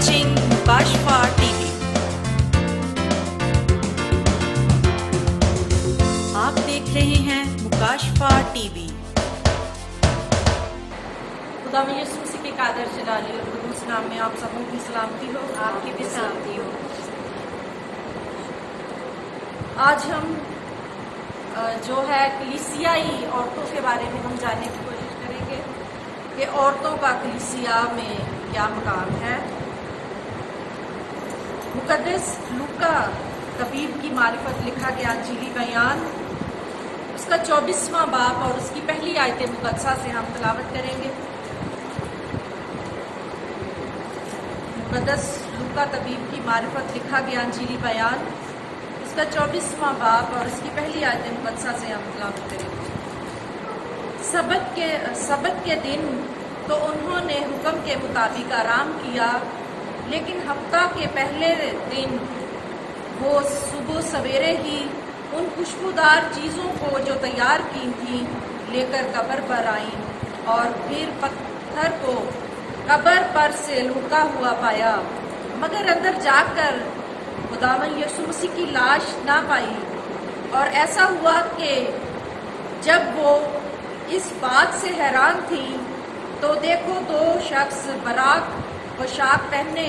watching Mukashfa TV. आप देख रहे हैं मुकाशफा टीवी। खुदावंद यीशु मसीह के कादर जलाली और कुदूस नाम में आप सबों की सलामती हो, आपकी भी सलामती हो। आज हम जो है कलीसियाई औरतों के बारे में हम जानने की कोशिश करेंगे कि औरतों का कलीसिया में क्या मकाम है। मुकद्दस लूका तबीब की मारिफत लिखा गया अंजीली बयान, उसका 24वां बाब और उसकी पहली आयत मुकद्दसा से हम तिलावत करेंगे। मुकद्दस लूका तबीब की मारिफत लिखा गया अंजीली बयान, उसका 24वां बाब और उसकी पहली आयत मुकद्दसा से हम तिलावत करेंगे। सबत के दिन तो उन्होंने हुक्म के मुताबिक आराम किया, लेकिन हफ्ता के पहले दिन वो सुबह सवेरे ही उन खुशबूदार चीज़ों को जो तैयार की थी लेकर कब्र पर आईं और फिर पत्थर को कब्र पर से लुढ़का हुआ पाया, मगर अंदर जाकर खुदावंद यीशु मसीह की लाश ना पाई। और ऐसा हुआ कि जब वो इस बात से हैरान थी तो देखो दो शख्स बराक पोशाक पहने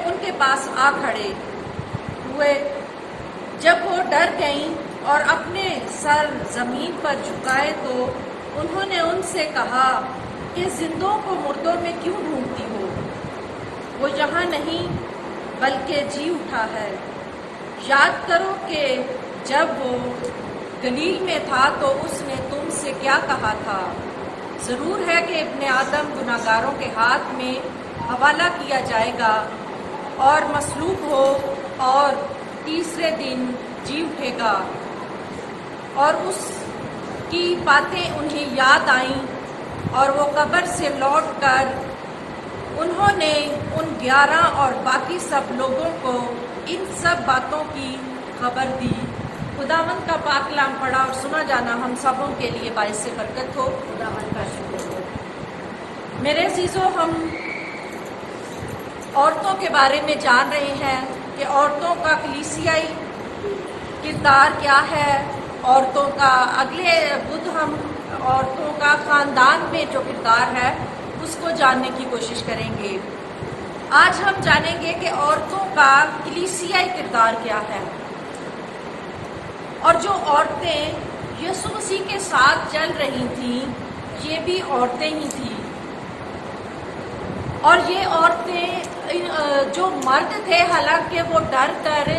उनके पास आ खड़े हुए। जब वो डर गईं और अपने सर जमीन पर झुकाए तो उन्होंने उनसे कहा कि जिंदों को मुर्दों में क्यों ढूंढती हो, वो यहाँ नहीं बल्कि जी उठा है। याद करो कि जब वो गलील में था तो उसने तुमसे क्या कहा था, ज़रूर है कि इब्ने आदम गुनाहगारों के हाथ में हवाला किया जाएगा और मसलूब हो और तीसरे दिन जी उठेगा। और उसकी बातें उन्हें याद आईं और वो कब्र से लौटकर उन्होंने उन 11 और बाकी सब लोगों को इन सब बातों की खबर दी। खुदावंद का पाक कलाम पढ़ा और सुना जाना हम सबों के लिए बाइस से बरकत हो। खुदावंद का शुक्र हो। मेरे अजीजों, हम औरतों के बारे में जान रहे हैं कि औरतों का कलीसियाई किरदार क्या है। औरतों का अगले बुध हम औरतों का ख़ानदान में जो किरदार है उसको जानने की कोशिश करेंगे। आज हम जानेंगे कि औरतों का कलीसियाई किरदार क्या है। और जो औरतें यीशु मसीह के साथ चल रही थीं, ये भी औरतें ही थीं। और ये औरतें जो मर्द थे, हालांकि वो डर कर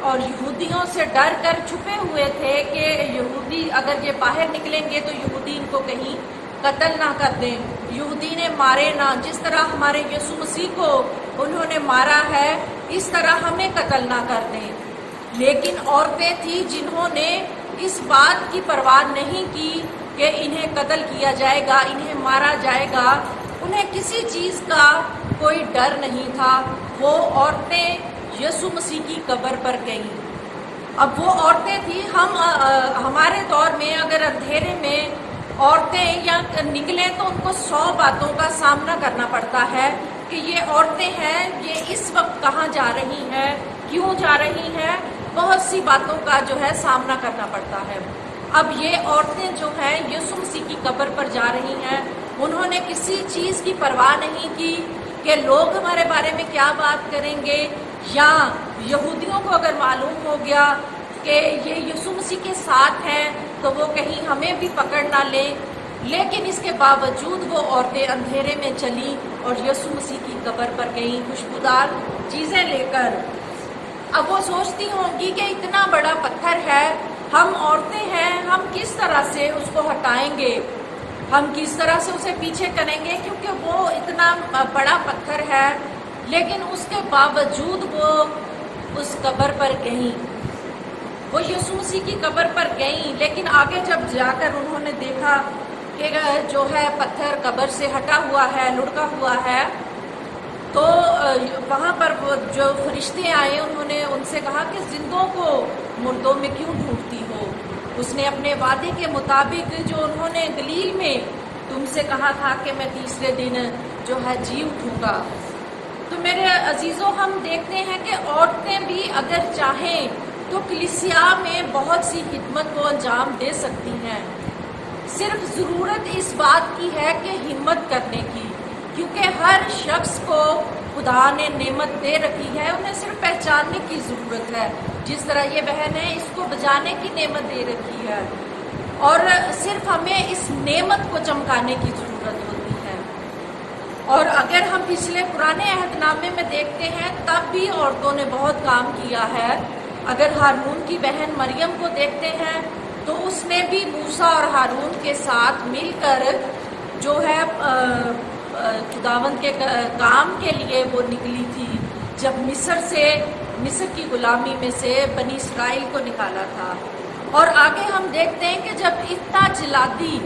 और यहूदियों से डर कर छुपे हुए थे कि यहूदी अगर ये बाहर निकलेंगे तो यहूदी इनको कहीं कत्ल ना कर दें, यहूदी ने मारे ना। जिस तरह हमारे यीशु मसीह को उन्होंने मारा है, इस तरह हमें कत्ल ना कर दें। लेकिन औरतें थी जिन्होंने इस बात की परवाह नहीं की कि इन्हें कत्ल किया जाएगा, इन्हें मारा जाएगा। उन्हें किसी चीज़ का कोई डर नहीं था। वो औरतें यीशु मसीह की कब्र पर गईं। अब वो औरतें थी, हमारे दौर में अगर अंधेरे में औरतें या निकलें तो उनको 100 बातों का सामना करना पड़ता है कि ये औरतें हैं, ये इस वक्त कहाँ जा रही हैं, क्यों जा रही हैं। बहुत सी बातों का जो है सामना करना पड़ता है। अब ये औरतें जो हैं यीशु मसीह की कब्र पर जा रही हैं। उन्होंने किसी चीज़ की परवाह नहीं की कि लोग हमारे बारे में क्या बात करेंगे, या यहूदियों को अगर मालूम हो गया कि ये यीशु मसीह के साथ हैं तो वो कहीं हमें भी पकड़ ना लें। लेकिन इसके बावजूद वो औरतें अंधेरे में चली और यीशु मसीह की कब्र पर गईं खुशबूदार चीज़ें लेकर। अब वो सोचती होंगी कि इतना बड़ा पत्थर है, हम औरतें हैं, हम किस तरह से उसको हटाएंगे, हम किस तरह से उसे पीछे करेंगे, क्योंकि वो इतना बड़ा पत्थर है। लेकिन उसके बावजूद वो उस कब्र पर गईं, वो यीशु मसीह की कब्र पर गईं। लेकिन आगे जब जाकर उन्होंने देखा कि जो है पत्थर कब्र से हटा हुआ है, लुढ़का हुआ है, तो वहाँ पर वो जो फरिश्ते आए उन्होंने उनसे कहा कि जिंदों को मुर्दों में क्यों ढूंढती हो। उसने अपने वादे के मुताबिक जो उन्होंने गलील में तुमसे कहा था कि मैं तीसरे दिन जो है जी उठूँगा, تو میرے عزیزوں ہم دیکھتے ہیں کہ عورتیں بھی اگر چاہیں تو کلیسیا میں بہت سی خدمت کو انجام دے سکتی ہیں، صرف ضرورت اس بات کی ہے کہ ہمت کرنے کی، کیونکہ ہر شخص کو خدا نے نعمت دے رکھی ہے، انہیں صرف پہچاننے کی ضرورت ہے، جس طرح یہ بہن ہے اس کو بجانے کی نعمت دے رکھی ہے، اور صرف ہمیں اس نعمت کو چمکانے کی ضرورت ہوتی ہے۔ اور اگر ہم پچھلے پرانے عہد نامے میں دیکھتے ہیں تب بھی عورتوں نے بہت کام کیا ہے۔ اگر ہارون کی بہن مریم کو دیکھتے ہیں تو اس نے بھی موسیٰ اور ہارون کے ساتھ مل کر جو ہے خداوند کے کام کے لیے وہ نکلی تھی، جب مصر کی غلامی میں سے بنی اسرائیل کو نکالا تھا۔ اور آگے ہم دیکھتے ہیں کہ جب افتح جلادی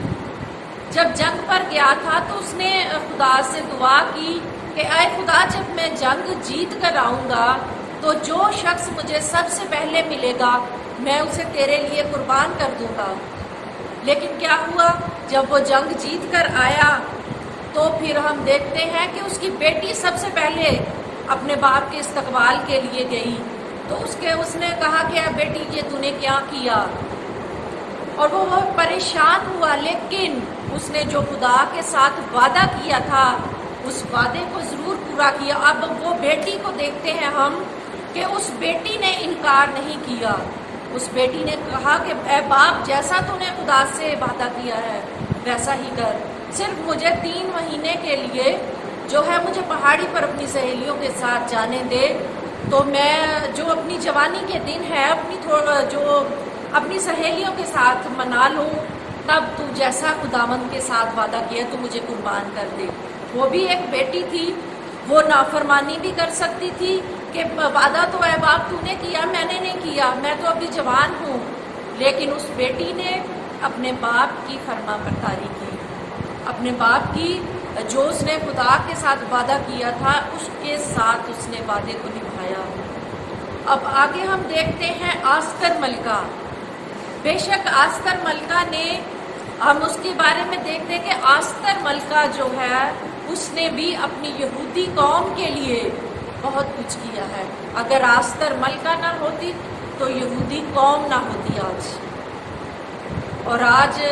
جب جنگ پر گیا تھا تو اس نے خدا سے دعا کی کہ اے خدا، جب میں جنگ جیت کر آؤں گا تو جو شخص مجھے سب سے پہلے ملے گا میں اسے تیرے لیے قربان کر دوں گا۔ لیکن کیا ہوا؟ جب وہ جنگ جیت کر آیا تو پھر ہم دیکھتے ہیں کہ اس کی بیٹی سب سے پہلے اپنے باپ کے استقبال کے لیے گئی، تو اس نے کہا کہ اے بیٹی یہ تو نے کیا کیا؟ اور وہ بہت پریشان ہوا، لیکن اس نے جو خدا کے ساتھ وعدہ کیا تھا اس وعدے کو ضرور پورا کیا۔ اب وہ بیٹی کو دیکھتے ہیں ہم کہ اس بیٹی نے انکار نہیں کیا، اس بیٹی نے کہا کہ اے باپ، جیسا تو نے خدا سے وعدہ کیا ہے ویسا ہی کر، صرف مجھے 3 مہینے کے لیے جو ہے مجھے پہاڑی پر اپنی سہیلیوں کے ساتھ جانے دے، تو میں جو اپنی جوانی کے دن ہے اپنی سہیلیوں کے ساتھ منا لوں، تب تو جیسا خداوند کے ساتھ وعدہ کیا تو مجھے قربان کر دے۔ وہ بھی ایک بیٹی تھی، وہ نافرمانی بھی کر سکتی تھی کہ وعدہ تو اے باپ تو نے کیا، میں نے نہیں کیا، میں تو ابھی جوان ہوں، لیکن اس بیٹی نے اپنے باپ کی فرما برداری کی، اپنے باپ کی جو اس نے خدا کے ساتھ وعدہ کیا تھا اس کے ساتھ اس نے وعدے کو نبھایا۔ اب آگے ہم دیکھتے ہیں آستر ملکہ۔ بے شک آستر ملکہ نے، ہم اس کے بارے میں دیکھتے ہیں کہ آستر ملکہ جو ہے اس نے بھی اپنی یہودی قوم کے لیے بہت کچھ کیا ہے۔ اگر آستر ملکہ نہ ہوتی تو یہودی قوم نہ ہوتی آج، اور آج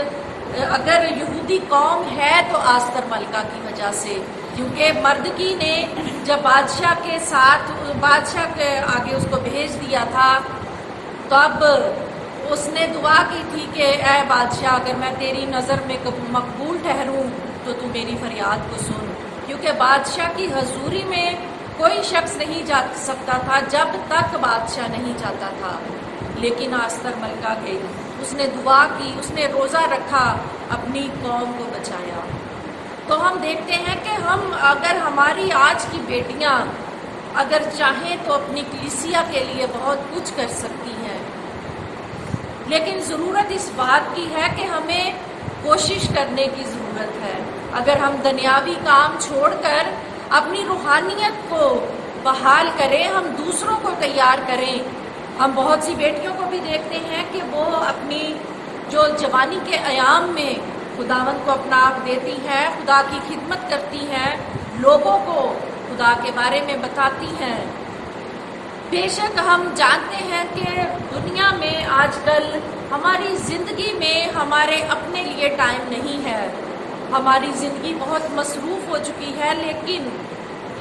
اگر یہودی قوم ہے تو آستر ملکہ کی وجہ سے، کیونکہ مردکی نے جب بادشاہ کے آگے اس کو بھیج دیا تھا تب اس نے دعا کی تھی کہ اے بادشاہ، اگر میں تیری نظر میں مقبول ٹھہروں تو تو میری فریاد کو سن، کیونکہ بادشاہ کی حضوری میں کوئی شخص نہیں جا سکتا تھا جب تک بادشاہ نہیں جاتا تھا، لیکن آستر ملکہ گئی، اس نے دعا کی، اس نے روزہ رکھا، اپنی قوم کو بچایا۔ تو ہم دیکھتے ہیں کہ اگر ہماری آج کی بیٹیاں اگر چاہیں تو اپنی کلیسیا کے لیے بہت کچھ کر سکتی ہیں، لیکن ضرورت اس بات کی ہے کہ ہمیں کوشش کرنے کی ضرورت ہے۔ اگر ہم دنیاوی کام چھوڑ کر اپنی روحانیت کو بحال کریں، ہم دوسروں کو تیار کریں۔ ہم بہت سی بیٹیوں کو بھی دیکھتے ہیں کہ وہ اپنی جو جوانی کے ایام میں خداوند کو اپنا آپ دیتی ہیں، خدا کی خدمت کرتی ہیں، لوگوں کو خدا کے بارے میں بتاتی ہیں۔ بے شک ہم جانتے ہیں کہ دنیا میں آج کل ہماری زندگی میں ہمارے اپنے لیے ٹائم نہیں ہے، ہماری زندگی بہت مصروف ہو چکی ہے، لیکن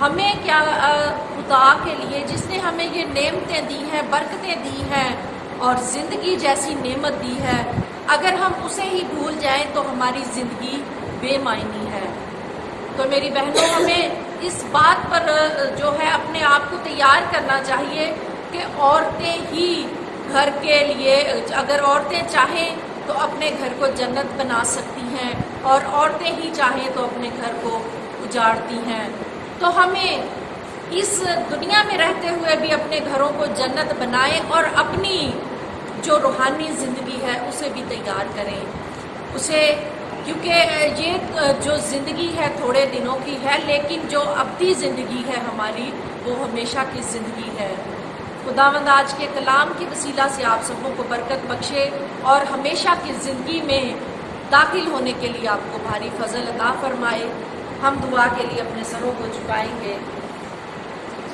ہمیں کیا خدا کے لیے جس نے ہمیں یہ نعمتیں دی ہیں، برکتیں دی ہیں اور زندگی جیسی نعمت دی ہے، اگر ہم اسے ہی بھول جائیں تو ہماری زندگی بے معنی ہے۔ تو میری بہنوں، ہمیں اس بات پر جو ہے اپنے آپ کو تیار کرنا چاہیے کہ عورتیں ہی گھر کے لیے، اگر عورتیں چاہیں تو اپنے گھر کو جنت بنا سکتی ہیں، اور عورتیں ہی چاہیں تو اپنے گھر کو اجاڑتی ہیں۔ تو ہمیں اس دنیا میں رہتے ہوئے بھی اپنے گھروں کو جنت بنائیں اور اپنی جو روحانی زندگی ہے اسے بھی تیار کریں، کیونکہ یہ جو زندگی ہے تھوڑے دنوں کی ہے، لیکن جو ابدی زندگی ہے ہماری وہ ہمیشہ کی زندگی ہے۔ خداوند آج کے کلام کی وسیلہ سے آپ سبوں کو برکت بخشے اور ہمیشہ کی زندگی میں داخل ہونے کے لیے آپ کو بھاری فضل عطا فرمائے۔ ہم دعا کے لیے اپنے سروں کو جھکائیں گے۔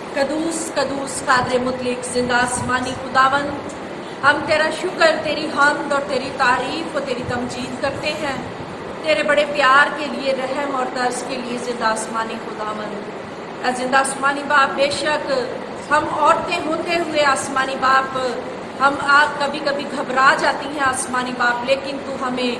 कदूस कदूस कादर मुतलिक जिंदा आसमानी खुदावन, हम तेरा शुक्र, तेरी हम्द और तेरी तारीफ और तेरी तमजीद करते हैं, तेरे बड़े प्यार के लिए, रहम और तरस के लिए जिंदा आसमानी खुदावन। जिंदा आसमानी बाप, बेशक हम औरतें होते हुए आसमानी बाप, हम कभी कभी घबरा जाती हैं आसमानी बाप, लेकिन तू हमें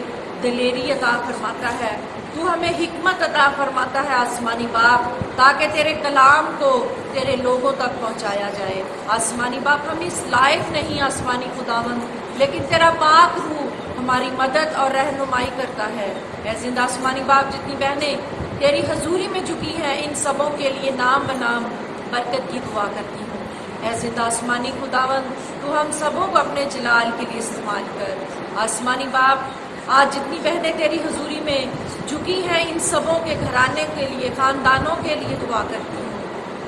दिलेरी अता फरमाता है, तू हमें हिकमत अता फरमाता है आसमानी बाप, ताकि तेरे कलाम को तेरे लोगों तक पहुंचाया जाए। आसमानी बाप, हम इस लायक नहीं आसमानी खुदावन, लेकिन तेरा पाक रूह हमारी मदद और रहनुमाई करता है। ऐ जिंदा आसमानी बाप, जितनी बहनें तेरी हजूरी में झुकी हैं, इन सबों के लिए नाम बनाम बरकत की दुआ करती हूँ। ऐ जिंदा आसमानी खुदावन, तू हम सबों को अपने जलाल के लिए इस्तेमाल कर। आसमानी बाप, आज जितनी बहनें तेरी हजूरी में झुकी हैं, इन सबों के घराने के लिए, खानदानों के लिए दुआ करती हूँ।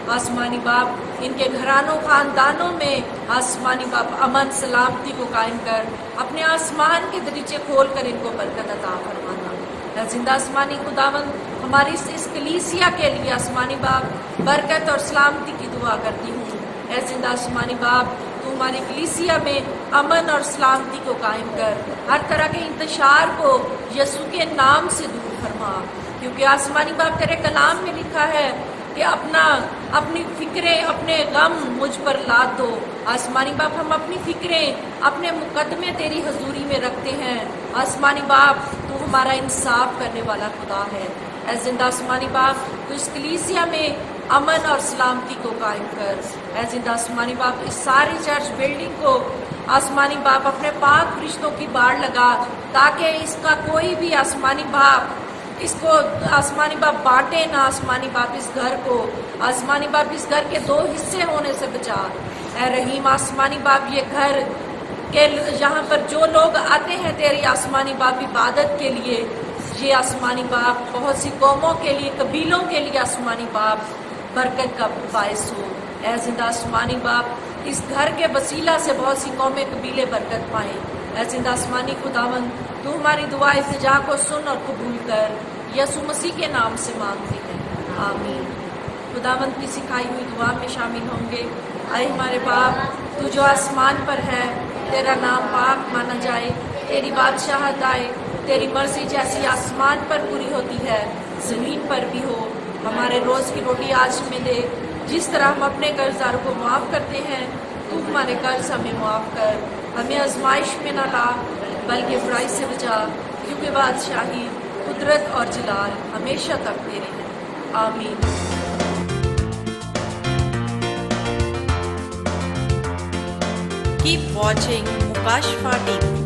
आसमानी बाप, इनके घरानों खानदानों में आसमानी बाप अमन सलामती को कायम कर, अपने आसमान के दरीचे खोल कर इनको बरकत अता फरमाना। जिंदा आसमानी खुदावन, हमारी इस कलीसिया के लिए आसमानी बाप बरकत और सलामती की दुआ करती हूँ। ऐ जिंदा आसमानी बाप, तू हमारी कलीसिया में अमन और सलामती को कायम कर, हर तरह के इंतशार को यसू के नाम से दूर फरमा, क्योंकि आसमानी बाप तेरे कलाम में लिखा है कि अपनी फिक्रें, अपने गम मुझ पर लाद दो। आसमानी बाप, हम अपनी फिक्रें, अपने मुकदमे तेरी हजूरी में रखते हैं। आसमानी बाप, तू हमारा इंसाफ करने वाला खुदा है। ऐ जिंदा आसमानी बाप, तू इस कलीसिया में अमन और सलामती को कायम कर। ऐ जिंदा आसमानी बाप, इस सारी चर्च बिल्डिंग को आसमानी बाप अपने पाक फरिश्तों की बाढ़ लगा, ताकि इसका कोई भी आसमानी बाप इसको आसमानी बाप बांटे ना। आसमानी बाप, इस घर को आसमानी बाप इस घर के दो हिस्से होने से बचा। ऐ रहीम आसमानी बाप, ये घर के यहाँ पर जो लोग आते हैं तेरी आसमानी बाप इबादत के लिए, ये आसमानी बाप बहुत सी कौमों के लिए, कबीलों के लिए आसमानी बाप बरकत का बायस हो। ऐ जिंदा आसमानी बाप, इस घर के वसीला से बहुत सी कौमें कबीले बरकत पाएँ। ऐ जिंदा आसमानी खुदावन, तू हमारी दुआ इल्तिजा को सुन और कबूल कर, यसू मसीह के नाम से मांगते हैं, आमीन। खुदावंद की सिखाई हुई दुआ में शामिल होंगे। आए हमारे बाप, तू जो आसमान पर है, तेरा नाम पाक माना जाए, तेरी बादशाहत आए, तेरी मर्जी जैसी आसमान पर पूरी होती है ज़मीन पर भी हो। हमारे रोज़ की रोटी आज हमें दे, जिस तरह हम अपने कर्जदारों को माफ़ करते हैं, तू हमारे कर्ज हमें माफ़ कर, हमें आजमाइश में न ला, बल्कि बुराई से बचा, क्योंकि बादशाही, कुदरत और जलाल हमेशा तक तेरे हैं, आमीन। Keep watching Mukashfa TV.